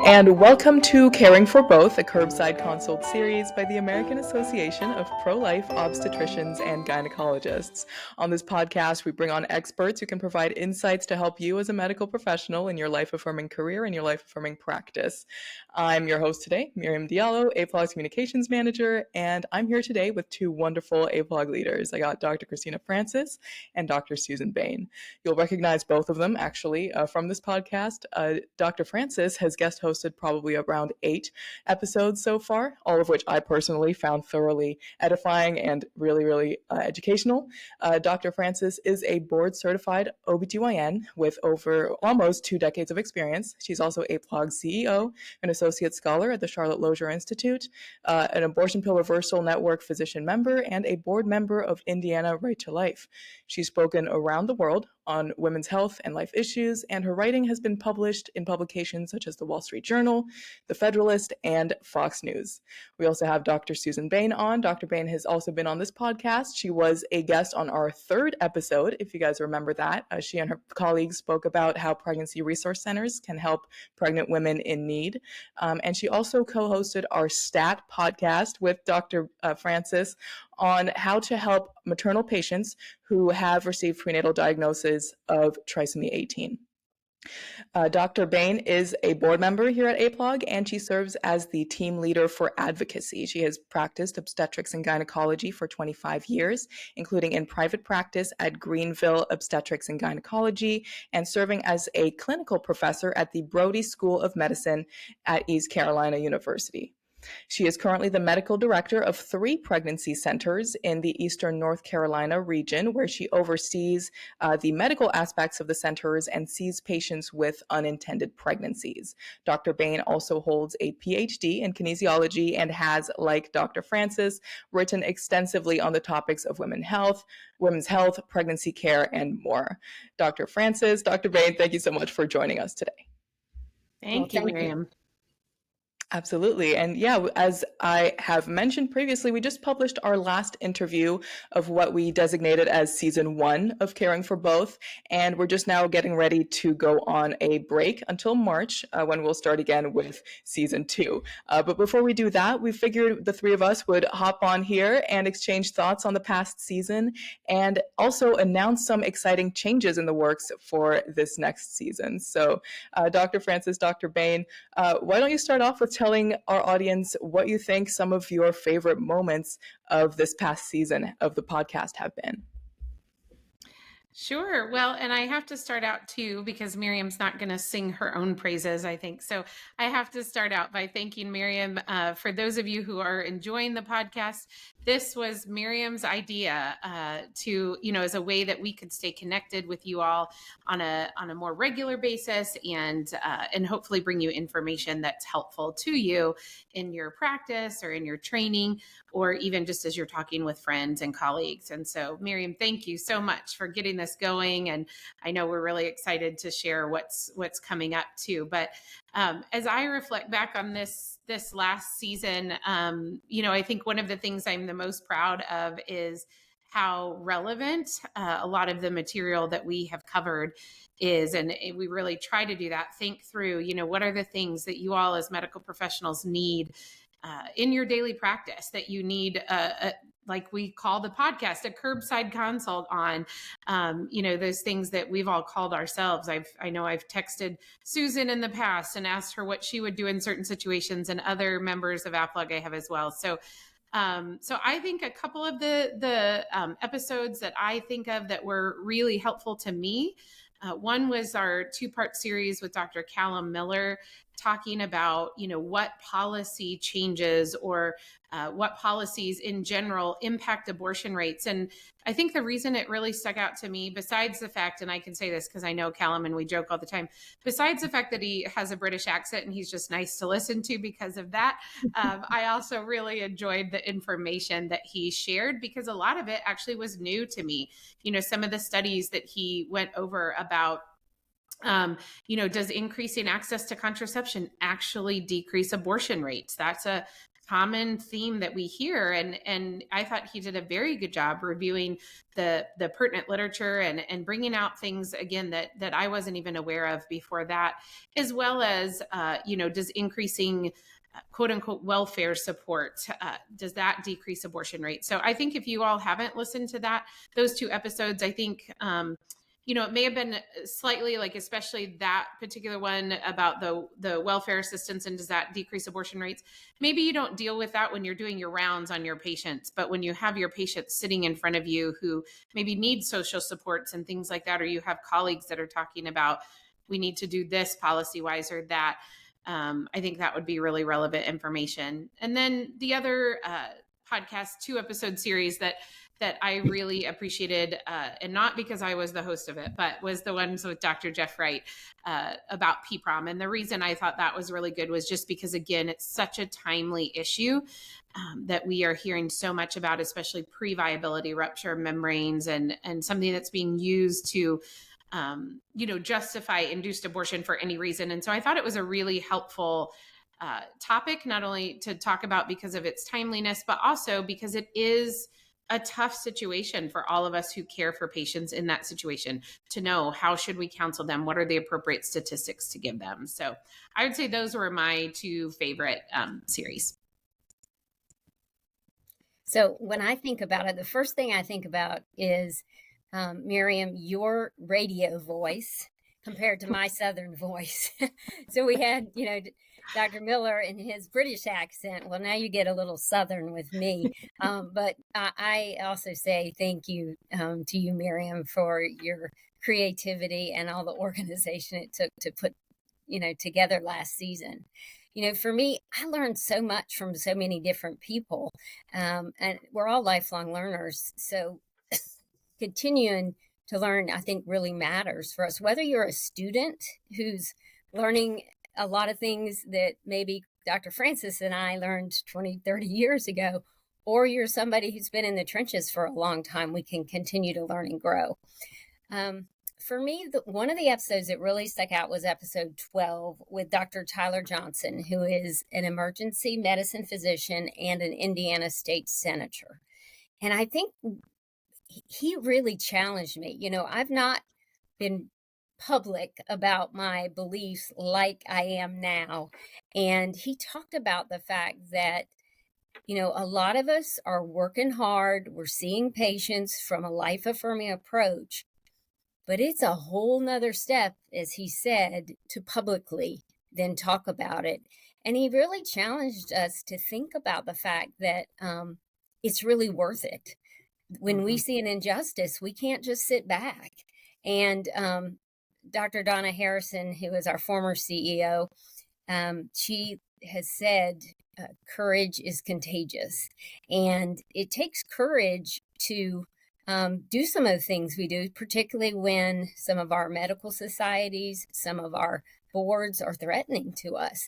and welcome to Caring for Both, a curbside consult series by the American Association of Pro-Life Obstetricians and Gynecologists. On this podcast, we bring on experts who can provide insights to help you as a medical professional in your life-affirming career and your life-affirming practice. I'm your host today, Miriam Diallo, APLOG's Communications Manager, and I'm here today with two wonderful APLOG leaders. I got Dr. Christina Francis and Dr. Susan Bane. You'll recognize both of them, actually, from this podcast. Dr. Francis has guest hosted probably around 8 episodes so far, all of which I personally found thoroughly edifying and really educational. Dr. Francis is a board-certified OBGYN with over almost 2 decades of experience. She's also APLOG's CEO, an associate scholar at the Charlotte Lozier Institute, an abortion pill reversal network physician member, and a board member of Indiana Right to Life. She's spoken around the world on women's health and life issues, and her writing has been published in publications such as the Wall Street Journal, the Federalist, and Fox News. We also have Dr. Susan Bane on. Dr. Bane has also been on this podcast. She was a guest on our 3rd episode, if you guys remember that. She and her colleagues spoke about how pregnancy resource centers can help pregnant women in need. And she also co-hosted our STAT podcast with Dr. Francis on how to help maternal patients who have received prenatal diagnosis of trisomy 18. Dr. Bane is a board member here at APLOG, and she serves as the team leader for advocacy. She has practiced obstetrics and gynecology for 25 years, including in private practice at Greenville Obstetrics and Gynecology, and serving as a clinical professor at the Brody School of Medicine at East Carolina University. She is currently the medical director of 3 pregnancy centers in the Eastern North Carolina region, where she oversees the medical aspects of the centers and sees patients with unintended pregnancies. Dr. Bane also holds a PhD in kinesiology and has, like Dr. Francis, written extensively on the topics of women's health, pregnancy care, and more. Dr. Francis, Dr. Bane, thank you so much for joining us today. Thank you, Miriam. Absolutely. And yeah, as I have mentioned previously, we just published our last interview of what we designated as season 1 of Caring for Both. And we're just now getting ready to go on a break until March, when we'll start again with season 2. But before we do that, we figured the 3 of us would hop on here and exchange thoughts on the past season and also announce some exciting changes in the works for this next season. So Dr. Francis, Dr. Bane, why don't you start off with telling our audience what you think some of your favorite moments of this past season of the podcast have been? Sure. Well, and I have to start out too, because Miriam's not going to sing her own praises, I think. So I have to start out by thanking Miriam. For those of you who are enjoying the podcast, this was Miriam's idea to, as a way that we could stay connected with you all on a more regular basis and hopefully bring you information that's helpful to you in your practice or in your training, or even just as you're talking with friends and colleagues. And so, Miriam, thank you so much for getting this going. And I know we're really excited to share what's coming up too. But as I reflect back on this last season, I think one of the things I'm the most proud of is how relevant a lot of the material that we have covered is. And we really try to do that, think through, what are the things that you all as medical professionals need in your daily practice, that you need, like we call the podcast, a curbside consult on, those things that we've all called ourselves. I know I've texted Susan in the past and asked her what she would do in certain situations, and other members of APLOG I have as well. So I think a couple of the episodes that I think of that were really helpful to me, one was our 2-part series with Dr. Callum Miller, talking about, what policy changes or what policies in general impact abortion rates. And I think the reason it really stuck out to me, besides the fact, and I can say this because I know Callum and we joke all the time, besides the fact that he has a British accent and he's just nice to listen to because of that, I also really enjoyed the information that he shared, because a lot of it actually was new to me. Some of the studies that he went over about does increasing access to contraception actually decrease abortion rates? That's a common theme that we hear. And I thought he did a very good job reviewing the pertinent literature and bringing out things, again, that I wasn't even aware of before that, as well as, does increasing quote unquote welfare support, does that decrease abortion rates? So I think if you all haven't listened to those two episodes, I think, it may have been slightly, like, especially that particular one about the welfare assistance and does that decrease abortion rates? Maybe you don't deal with that when you're doing your rounds on your patients, but when you have your patients sitting in front of you who maybe need social supports and things like that, or you have colleagues that are talking about, we need to do this policy wise or that, I think that would be really relevant information. And then the other podcast 2-episode series that I really appreciated, and not because I was the host of it, but was the ones with Dr. Jeff Wright about PPROM. And the reason I thought that was really good was just because, again, it's such a timely issue that we are hearing so much about, especially pre-viability rupture membranes, and something that's being used to justify induced abortion for any reason. And so I thought it was a really helpful topic, not only to talk about because of its timeliness, but also because it is a tough situation for all of us who care for patients in that situation, to know how should we counsel them, what are the appropriate statistics to give them. So I would say those were my 2 favorite series. So when I think about it, the first thing I think about is, Miriam, your radio voice compared to my Southern voice. So we had, Dr. Miller and his British accent. Well, now you get a little Southern with me. But I also say thank you to you, Miriam, for your creativity and all the organization it took to put, together last season. For me, I learned so much from so many different people, and we're all lifelong learners. So continuing to learn, I think, really matters for us, whether you're a student who's learning a lot of things that maybe Dr. Francis and I learned 20, 30 years ago, or you're somebody who's been in the trenches for a long time. We can continue to learn and grow. For me, one of the episodes that really stuck out was episode 12 with Dr. Tyler Johnson, who is an emergency medicine physician and an Indiana state senator. And I think he really challenged me. I've not been public about my beliefs like I am now. And he talked about the fact that, a lot of us are working hard. We're seeing patients from a life affirming approach, but it's a whole nother step, as he said, to publicly then talk about it. And he really challenged us to think about the fact that it's really worth it. When we see an injustice, we can't just sit back. And Dr. Donna Harrison, who is our former CEO, she has said, courage is contagious. And it takes courage to do some of the things we do, particularly when some of our medical societies, some of our boards are threatening to us.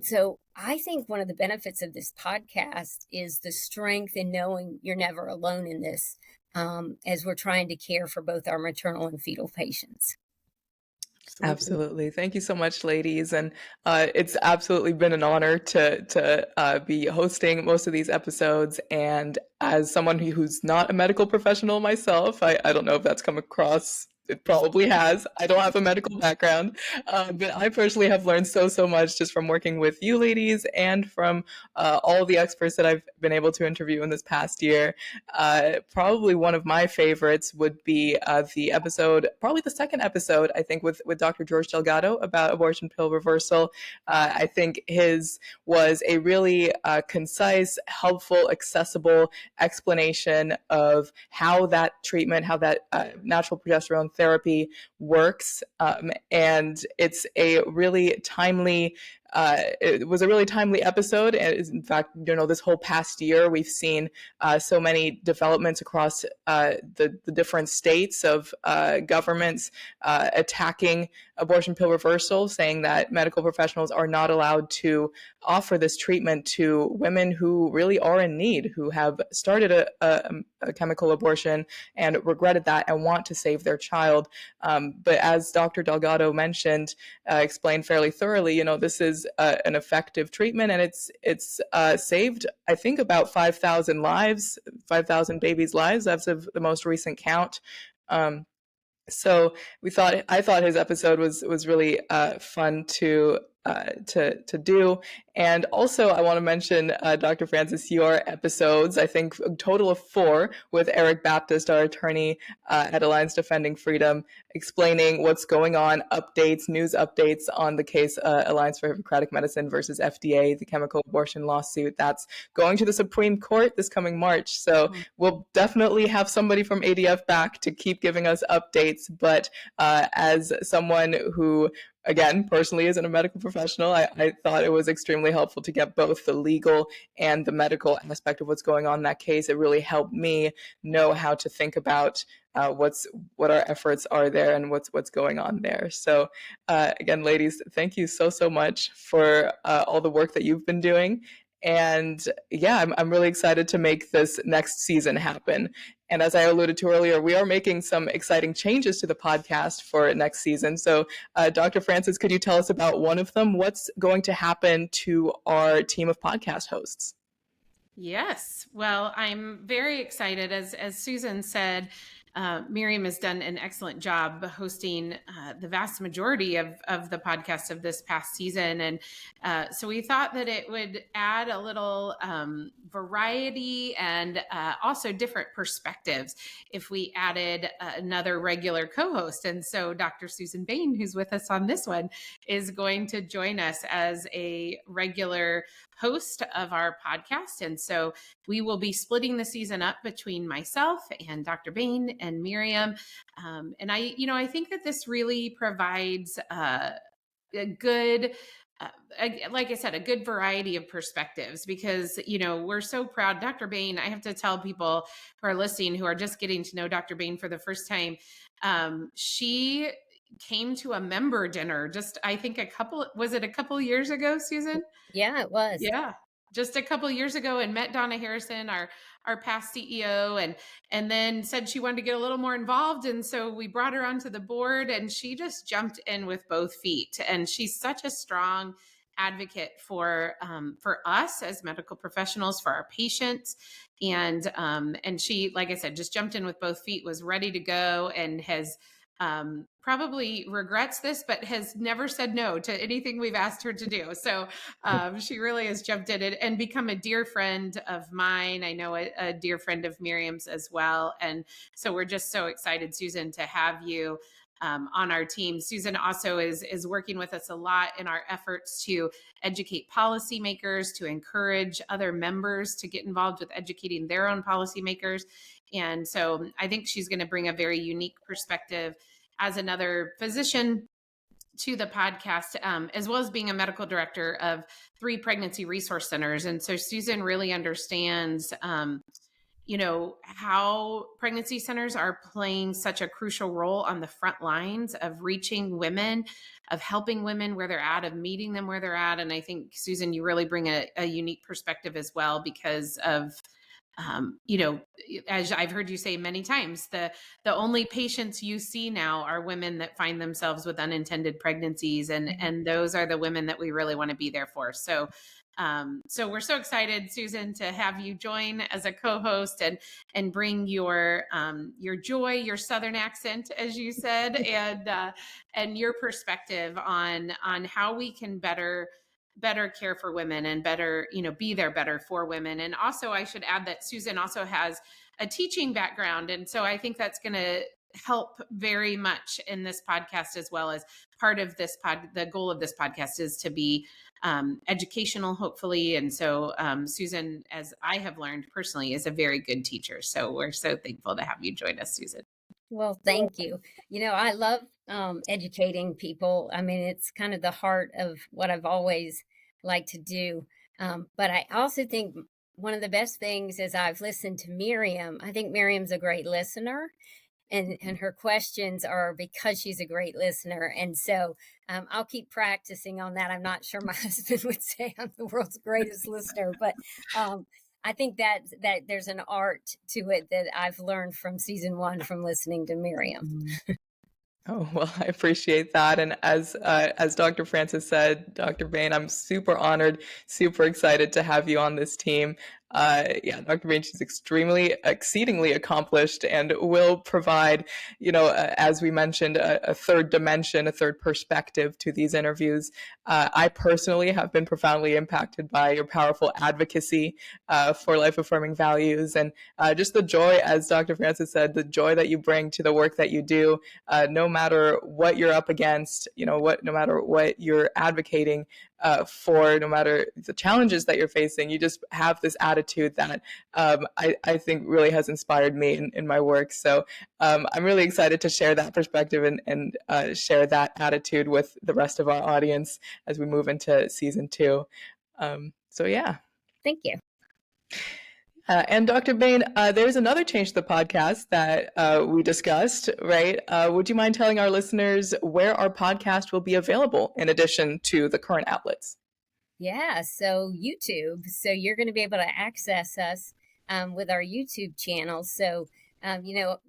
So I think one of the benefits of this podcast is the strength in knowing you're never alone in this, as we're trying to care for both our maternal and fetal patients. Absolutely. Thank you so much, ladies. And it's absolutely been an honor to be hosting most of these episodes. And as someone who's not a medical professional myself, I don't know if that's come across. It probably has. I don't have a medical background, but I personally have learned so much just from working with you ladies and from all the experts that I've been able to interview in this past year. Probably one of my favorites would be the episode, probably the second episode, I think, with Dr. George Delgado about abortion pill reversal. I think his was a really concise, helpful, accessible explanation of how that treatment, how that natural progesterone therapy works, and it's a really timely it was a really timely episode. And in fact, this whole past year, we've seen so many developments across the different states of governments attacking abortion pill reversal, saying that medical professionals are not allowed to offer this treatment to women who really are in need, who have started a chemical abortion and regretted that and want to save their child. But as Dr. Delgado mentioned, explained fairly thoroughly, this is is an effective treatment, and it's saved, I think, about 5,000 lives, 5,000 babies' lives as of the most recent count. So I thought his episode was really fun to do. And also, I want to mention, Dr. Francis, your episodes, I think a total of 4, with Eric Baptist, our attorney at Alliance Defending Freedom, explaining what's going on, news updates on the case, Alliance for Hippocratic Medicine versus FDA, the chemical abortion lawsuit that's going to the Supreme Court this coming March. So we'll definitely have somebody from ADF back to keep giving us updates. But as someone who, again, personally isn't a medical professional, I thought it was extremely helpful to get both the legal and the medical aspect of what's going on in that case. It really helped me know how to think about what our efforts are there and what's going on there. So again, ladies, thank you so much for all the work that you've been doing. And yeah, I'm really excited to make this next season happen. And as I alluded to earlier, we are making some exciting changes to the podcast for next season. So Dr. Francis, could you tell us about one of them? What's going to happen to our team of podcast hosts? Yes. Well, I'm very excited. As Susan said, Miriam has done an excellent job hosting the vast majority of the podcasts of this past season. And so we thought that it would add a little variety and also different perspectives if we added another regular co-host. And so Dr. Susan Bane, who's with us on this one, is going to join us as a regular host of our podcast. And so we will be splitting the season up between myself and Dr. Bane and Miriam. And I think that this really provides a good, like I said, a good variety of perspectives, because, we're so proud. Dr. Bane, I have to tell people who are listening, who are just getting to know Dr. Bane for the first time, she came to a member dinner I think a couple years ago, Susan? Yeah, it was. Yeah. Just a couple years ago, and met Donna Harrison, our past CEO, and then said she wanted to get a little more involved. And so we brought her onto the board, and she just jumped in with both feet. And she's such a strong advocate for us as medical professionals, for our patients. And she, like I said, just jumped in with both feet, was ready to go, and has probably regrets this, but has never said no to anything we've asked her to do. So she really has jumped in and become a dear friend of mine. I know a dear friend of Miriam's as well. And so we're just so excited, Susan, to have you on our team. Susan also is working with us a lot in our efforts to educate policymakers, to encourage other members to get involved with educating their own policymakers. And so I think she's going to bring a very unique perspective as another physician to the podcast, as well as being a medical director of 3 pregnancy resource centers. And so Susan really understands, how pregnancy centers are playing such a crucial role on the front lines of reaching women, of helping women where they're at, of meeting them where they're at. And I think, Susan, you really bring a unique perspective as well, because of as I've heard you say many times, the only patients you see now are women that find themselves with unintended pregnancies, and those are the women that we really want to be there for. So we're so excited, Susan, to have you join as a co-host and bring your joy, your Southern accent, as you said, and your perspective on how we can better care for women and better, be there better for women. And also, I should add that Susan also has a teaching background. And so I think that's going to help very much in this podcast, as well as part of this the goal of this podcast is to be educational, hopefully. And so Susan, as I have learned personally, is a very good teacher. So we're so thankful to have you join us, Susan. Well, thank you. I love educating people. I mean, it's kind of the heart of what I've always liked to do. But I also think one of the best things is I've listened to Miriam. I think Miriam's a great listener, and her questions are because she's a great listener. And so I'll keep practicing on that. I'm not sure my husband would say I'm the world's greatest listener, but I think that there's an art to it that I've learned from season 1 from listening to Miriam. Oh, well, I appreciate that. And as Dr. Francis said, Dr. Bane, I'm super honored, super excited to have you on this team. Yeah, Dr. Bane, she's exceedingly accomplished and will provide, as we mentioned, a third dimension, a third perspective to these interviews. I personally have been profoundly impacted by your powerful advocacy for life-affirming values and just the joy, as Dr. Francis said, the joy that you bring to the work that you do. No matter what you're up against, no matter what you're advocating for, no matter the challenges that you're facing, you just have this attitude that I think really has inspired me in my work. So I'm really excited to share that perspective and share that attitude with the rest of our audience as we move into season 2. So yeah. Thank you. And Dr. Bane, there's another change to the podcast that we discussed, right? Would you mind telling our listeners where our podcast will be available in addition to the current outlets? Yeah, so YouTube. So you're going to be able to access us with our YouTube channel. So,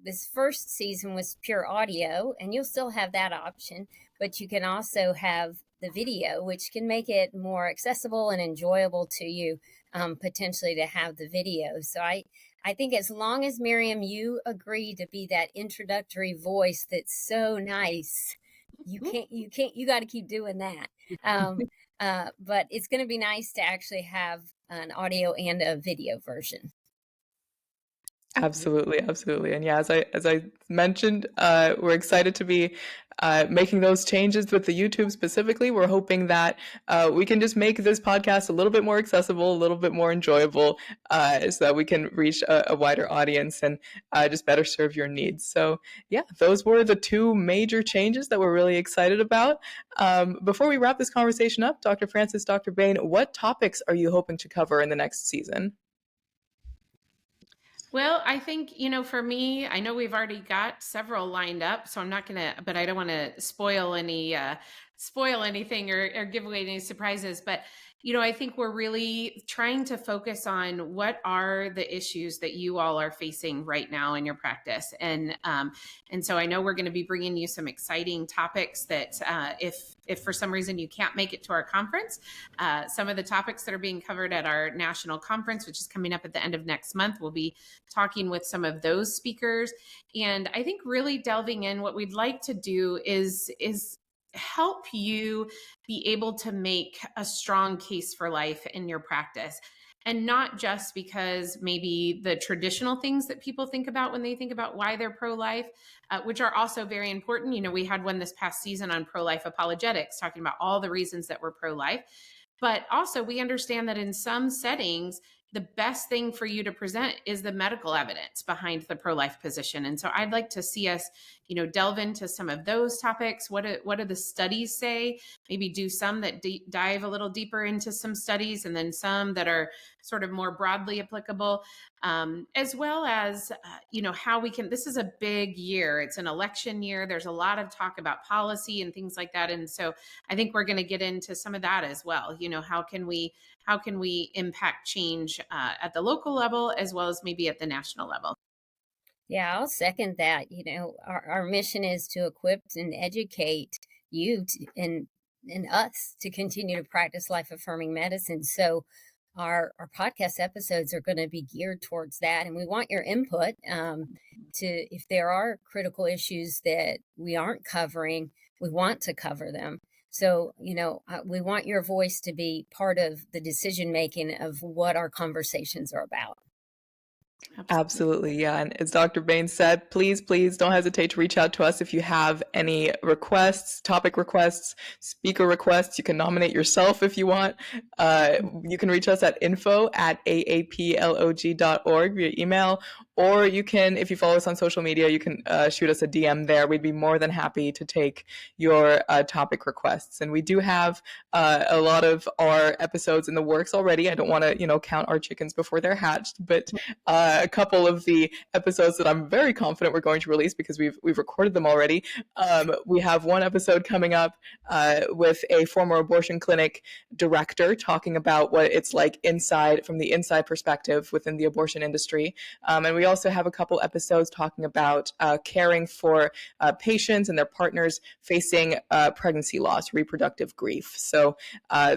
this first season was pure audio, and you'll still have that option, but you can also have the video, which can make it more accessible and enjoyable to you, potentially to have the video. So I think as long as Miriam, you agree to be that introductory voice that's so nice, you got to keep doing that. But it's going to be nice to actually have an audio and a video version. Absolutely, absolutely. And yeah, as I mentioned, we're excited to be making those changes with the YouTube specifically. We're hoping that we can just make this podcast a little bit more accessible, a little bit more enjoyable, so that we can reach a wider audience and just better serve your needs. So yeah, those were the 2 major changes that we're really excited about. Before we wrap this conversation up, Dr. Francis, Dr. Bane, what topics are you hoping to cover in the next season? Well, I think, for me, I know we've already got several lined up, so I'm not going to, but I don't want to spoil anything or give away any surprises. But, I think we're really trying to focus on what are the issues that you all are facing right now in your practice. And so I know we're going to be bringing you some exciting topics that if for some reason you can't make it to our conference, some of the topics that are being covered at our national conference, which is coming up at the end of next month, we'll be talking with some of those speakers. And I think really delving in, what we'd like to do is help you be able to make a strong case for life in your practice. And not just because maybe the traditional things that people think about when they think about why they're pro-life, which are also very important. We had one this past season on pro-life apologetics, talking about all the reasons that we're pro-life. But also we understand that in some settings, the best thing for you to present is the medical evidence behind the pro-life position. And so I'd like to see us, delve into some of those topics. What do the studies say? Maybe do some that dive a little deeper into some studies, and then some that are sort of more broadly applicable, as well as, how we can, this is a big year. It's an election year. There's a lot of talk about policy and things like that. And so I think we're going to get into some of that as well. How can we impact change at the local level as well as maybe at the national level? Yeah, I'll second that. Our mission is to equip and educate you and us to continue to practice life-affirming medicine. So our podcast episodes are going to be geared towards that. And we want your input if there are critical issues that we aren't covering, we want to cover them. So, we want your voice to be part of the decision-making of what our conversations are about. Absolutely, yeah. And as Dr. Bane said, please don't hesitate to reach out to us if you have any requests, topic requests, speaker requests. You can nominate yourself if you want. You can reach us at info@aaplog.org via email, or you can, if you follow us on social media, you can shoot us a DM there. We'd be more than happy to take your topic requests. And we do have a lot of our episodes in the works already. I don't want to, count our chickens before they're hatched, but a couple of the episodes that I'm very confident we're going to release because we've recorded them already. We have one episode coming up with a former abortion clinic director talking about what it's like from the inside perspective within the abortion industry. And we also have a couple episodes talking about caring for patients and their partners facing pregnancy loss, reproductive grief. So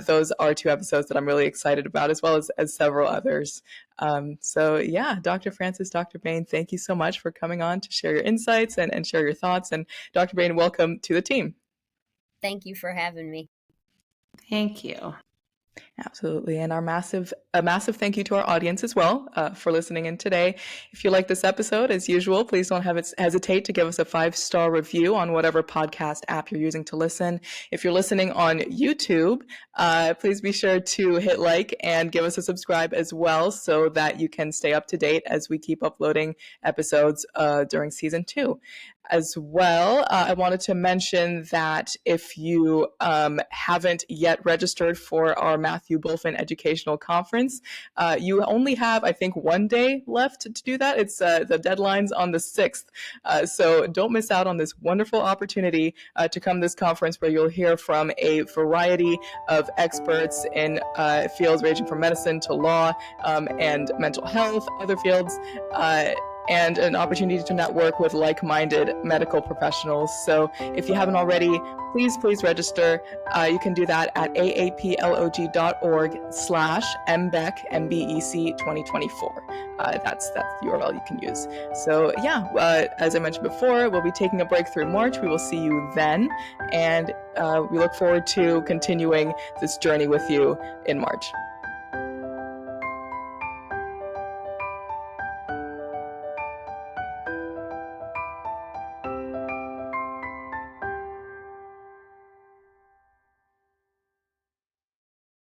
those are 2 episodes that I'm really excited about, as well as several others. So yeah, Dr. Francis, Dr. Bane, thank you so much for coming on to share your insights and share your thoughts. And Dr. Bane, welcome to the team. Thank you for having me. Thank you. Absolutely. And a massive thank you to our audience as well for listening in today. If you like this episode, as usual, please don't hesitate to give us a 5-star review on whatever podcast app you're using to listen. If you're listening on YouTube, please be sure to hit like and give us a subscribe as well, so that you can stay up to date as we keep uploading episodes during season 2. As well, I wanted to mention that if you haven't yet registered for our Matthew Bulfin Educational Conference, you only have, I think, 1 day left to do that. It's the deadline's on the 6th. So don't miss out on this wonderful opportunity to come to this conference, where you'll hear from a variety of experts in fields ranging from medicine to law and mental health, other fields, and an opportunity to network with like-minded medical professionals. So if you haven't already, please register. You can do that at aaplog.org/MBEC 2024. That's the URL you can use. So yeah, as I mentioned before, we'll be taking a break through March. We will see you then, and we look forward to continuing this journey with you in March.